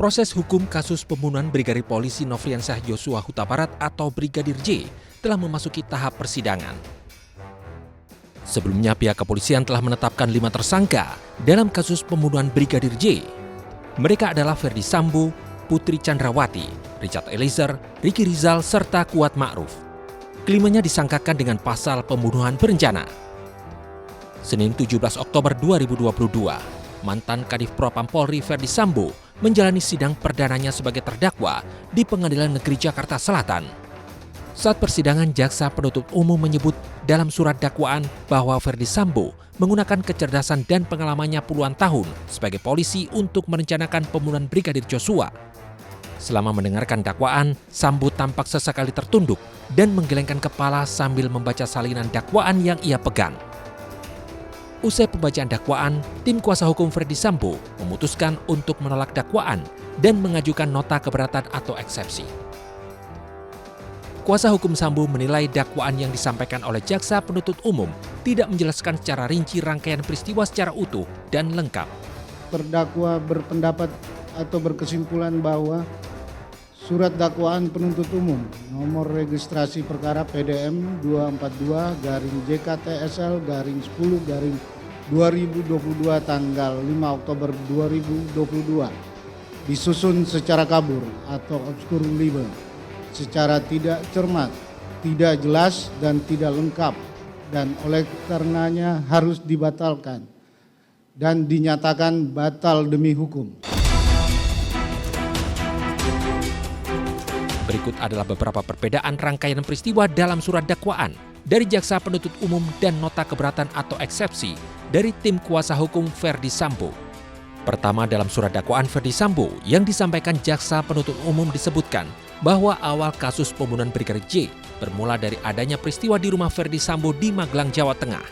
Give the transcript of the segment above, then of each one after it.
Proses hukum kasus pembunuhan Brigadir Polisi Nofriansyah Yosua Huta Barat atau Brigadir J telah memasuki tahap persidangan. Sebelumnya pihak kepolisian telah menetapkan 5 tersangka dalam kasus pembunuhan Brigadir J. Mereka adalah Ferdi Sambo, Putri Chandrawati, Richard Eliezer, Ricky Rizal, serta Kuat Ma'ruf. Kelimanya disangkakan dengan pasal pembunuhan berencana. Senin 17 Oktober 2022, mantan Kadif Propam Polri Ferdi Sambo menjalani sidang perdananya sebagai terdakwa di Pengadilan Negeri Jakarta Selatan. Saat persidangan, jaksa penuntut umum menyebut dalam surat dakwaan bahwa Ferdi Sambo menggunakan kecerdasan dan pengalamannya puluhan tahun sebagai polisi untuk merencanakan pembunuhan Brigadir Joshua. Selama mendengarkan dakwaan, Sambo tampak sesekali tertunduk dan menggelengkan kepala sambil membaca salinan dakwaan yang ia pegang. Usai pembacaan dakwaan, tim kuasa hukum Ferdi Sambo memutuskan untuk menolak dakwaan dan mengajukan nota keberatan atau eksepsi. Kuasa hukum Sambo menilai dakwaan yang disampaikan oleh jaksa penuntut umum tidak menjelaskan secara rinci rangkaian peristiwa secara utuh dan lengkap. Terdakwa berpendapat atau berkesimpulan bahwa surat dakwaan penuntut umum nomor registrasi perkara PDM 242-JKTSL-10-2022 tanggal 5 Oktober 2022 disusun secara kabur atau obscur libel, secara tidak cermat, tidak jelas dan tidak lengkap, dan oleh karenanya harus dibatalkan dan dinyatakan batal demi hukum. Berikut adalah beberapa perbedaan rangkaian peristiwa dalam surat dakwaan dari jaksa penuntut umum dan nota keberatan atau eksepsi dari tim kuasa hukum Ferdi Sambo. Pertama, dalam surat dakwaan Ferdi Sambo yang disampaikan jaksa penuntut umum disebutkan bahwa awal kasus pembunuhan Brigadir J bermula dari adanya peristiwa di rumah Ferdi Sambo di Magelang, Jawa Tengah.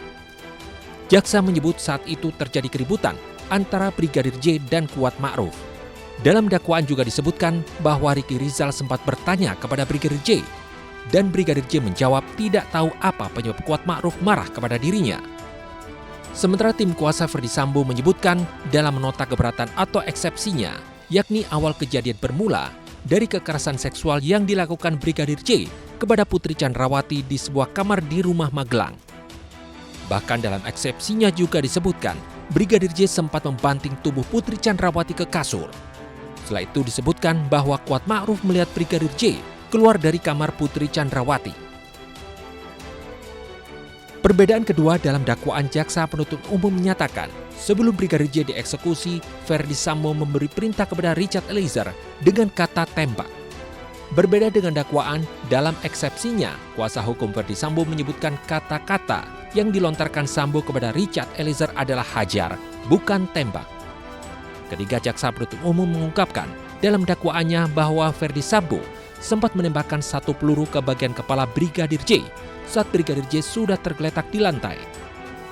Jaksa menyebut saat itu terjadi keributan antara Brigadir J dan Kuat Ma'ruf. Dalam dakwaan juga disebutkan bahwa Ricky Rizal sempat bertanya kepada Brigadir J dan Brigadir J menjawab tidak tahu apa penyebab Kuat Ma'ruf marah kepada dirinya. Sementara tim kuasa Ferdi Sambo menyebutkan dalam nota keberatan atau eksepsinya, yakni awal kejadian bermula dari kekerasan seksual yang dilakukan Brigadir J kepada Putri Chandrawati di sebuah kamar di rumah Magelang. Bahkan dalam eksepsinya juga disebutkan Brigadir J sempat membanting tubuh Putri Chandrawati ke kasur. Setelah itu disebutkan bahwa Kuat Ma'ruf melihat Brigadir J keluar dari kamar Putri Chandrawati. Perbedaan kedua dalam dakwaan jaksa penuntut umum menyatakan sebelum Brigadir J dieksekusi, Ferdi Sambo memberi perintah kepada Richard Eliezer dengan kata tembak. Berbeda dengan dakwaan, dalam eksepsinya, kuasa hukum Ferdi Sambo menyebutkan kata-kata yang dilontarkan Sambo kepada Richard Eliezer adalah hajar, bukan tembak. Ketiga, jaksa penuntut umum mengungkapkan dalam dakwaannya bahwa Ferdi Sambo sempat menembakkan 1 peluru ke bagian kepala Brigadir J saat Brigadir J sudah tergeletak di lantai.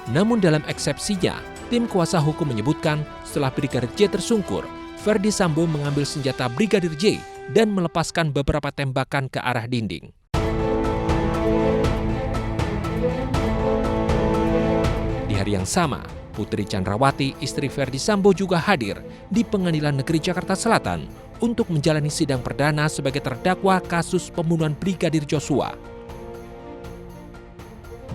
Namun dalam eksepsinya, tim kuasa hukum menyebutkan setelah Brigadir J tersungkur, Ferdi Sambo mengambil senjata Brigadir J dan melepaskan beberapa tembakan ke arah dinding. Di hari yang sama, Putri Chandrawati, istri Ferdi Sambo juga hadir di Pengadilan Negeri Jakarta Selatan untuk menjalani sidang perdana sebagai terdakwa kasus pembunuhan Brigadir Joshua.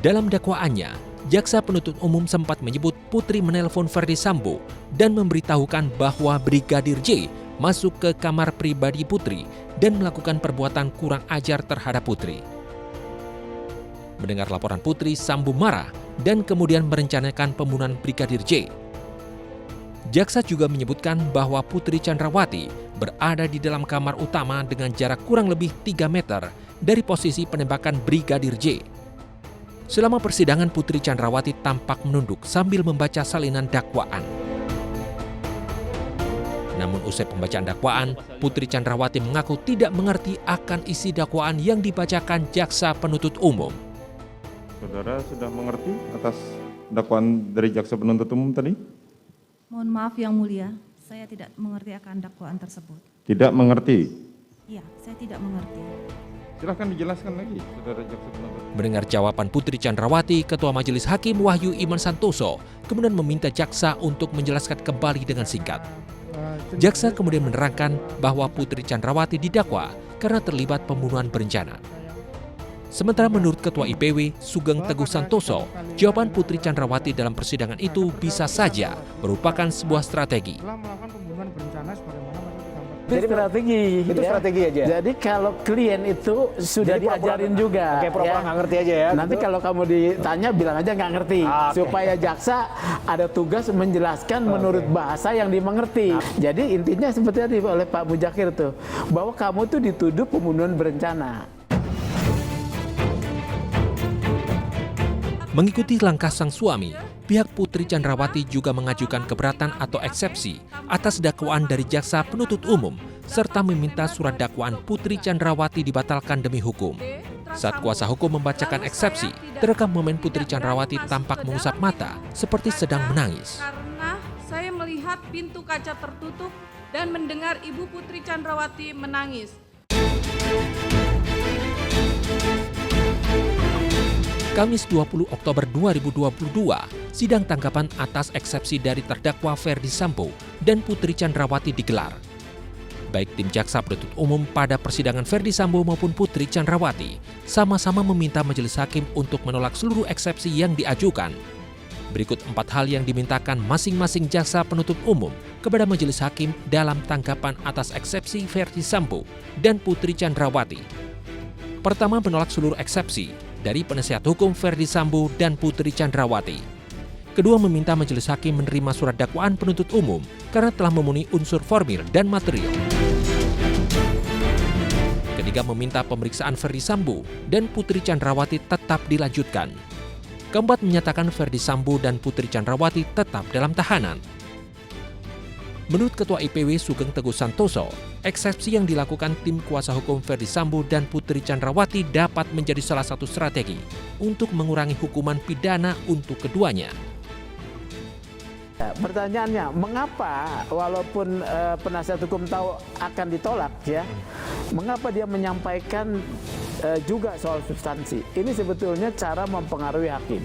Dalam dakwaannya, jaksa penuntut umum sempat menyebut Putri menelpon Ferdi Sambo dan memberitahukan bahwa Brigadir J masuk ke kamar pribadi Putri dan melakukan perbuatan kurang ajar terhadap Putri. Mendengar laporan Putri, Sambo marah dan kemudian merencanakan pembunuhan Brigadir J. Jaksa juga menyebutkan bahwa Putri Chandrawati berada di dalam kamar utama dengan jarak kurang lebih 3 meter dari posisi penembakan Brigadir J. Selama persidangan, Putri Chandrawati tampak menunduk sambil membaca salinan dakwaan. Namun usai pembacaan dakwaan, Putri Chandrawati mengaku tidak mengerti akan isi dakwaan yang dibacakan jaksa penuntut umum. Saudara sudah mengerti atas dakwaan dari jaksa penuntut umum tadi? Mohon maaf Yang Mulia, saya tidak mengerti akan dakwaan tersebut. Tidak mengerti? Iya, saya tidak mengerti. Silahkan dijelaskan lagi, saudara jaksa penuntut. Mendengar jawaban Putri Chandrawati, Ketua Majelis Hakim Wahyu Iman Santoso kemudian meminta jaksa untuk menjelaskan kembali dengan singkat. Jaksa kemudian menerangkan bahwa Putri Chandrawati didakwa karena terlibat pembunuhan berencana. Sementara menurut Ketua IPW, Sugeng Teguh Santoso, jawaban Putri Chandrawati dalam persidangan itu bisa saja merupakan sebuah strategi. Melakukan pembunuhan berencana sebagaimana Jadi strategi. Itu ya. strategi aja. Jadi kalau klien itu sudah Jadi diajarin juga. Oke, pura-pura nggak ngerti aja ya. Nanti gitu. kalau kamu ditanya bilang aja nggak ngerti. Oke. Supaya jaksa ada tugas menjelaskan menurut bahasa yang dimengerti. Jadi intinya seperti tadi oleh Pak Mujakir tuh, bahwa kamu tuh dituduh pembunuhan berencana. Mengikuti langkah sang suami, pihak Putri Chandrawati juga mengajukan keberatan atau eksepsi atas dakwaan dari jaksa penuntut umum, serta meminta surat dakwaan Putri Chandrawati dibatalkan demi hukum. Saat kuasa hukum membacakan eksepsi, terekam momen Putri Chandrawati tampak mengusap mata seperti sedang menangis. Karena saya melihat pintu kaca tertutup dan mendengar Ibu Putri Chandrawati menangis. Kamis 20 Oktober 2022, sidang tanggapan atas eksepsi dari terdakwa Ferdi Sambo dan Putri Chandrawati digelar. Baik tim jaksa penuntut umum pada persidangan Ferdi Sambo maupun Putri Chandrawati sama-sama meminta majelis hakim untuk menolak seluruh eksepsi yang diajukan. Berikut 4 hal yang dimintakan masing-masing jaksa penuntut umum kepada majelis hakim dalam tanggapan atas eksepsi Ferdi Sambo dan Putri Chandrawati. Pertama, menolak seluruh eksepsi dari penasihat hukum Ferdi Sambo dan Putri Chandrawati. Kedua, meminta majelis hakim menerima surat dakwaan penuntut umum karena telah memenuhi unsur formil dan material. Ketiga, meminta pemeriksaan Ferdi Sambo dan Putri Chandrawati tetap dilanjutkan. Keempat, menyatakan Ferdi Sambo dan Putri Chandrawati tetap dalam tahanan. Menurut Ketua IPW Sugeng Teguh Santoso, eksepsi yang dilakukan tim kuasa hukum Ferdi Sambo dan Putri Chandrawati dapat menjadi salah satu strategi untuk mengurangi hukuman pidana untuk keduanya. Pertanyaannya, mengapa walaupun penasihat hukum tahu akan ditolak ya, mengapa dia menyampaikan juga soal substansi? Ini sebetulnya cara mempengaruhi hakim.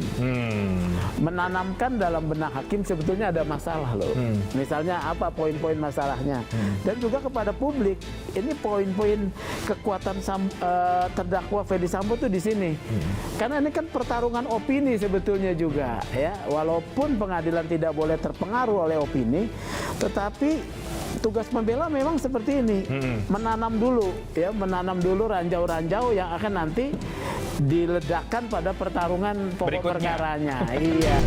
Menanamkan dalam benak hakim sebetulnya ada masalah loh. Misalnya apa poin-poin masalahnya. Dan juga kepada publik, ini poin-poin kekuatan terdakwa Ferdi Sambo tuh di sini. Karena ini kan pertarungan opini sebetulnya juga ya. Walaupun pengadilan tidak boleh terpengaruh oleh opini, tetapi tugas pembela memang seperti ini, menanam dulu ranjau-ranjau yang akan nanti diledakkan pada pertarungan pokok perkaranya. Iya.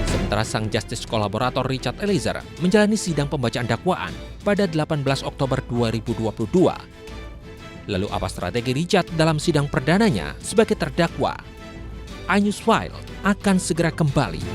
Sementara sang justice kolaborator Richard Eliezer menjalani sidang pembacaan dakwaan pada 18 Oktober 2022. Lalu apa strategi Richard dalam sidang perdananya sebagai terdakwa? iNews File akan segera kembali.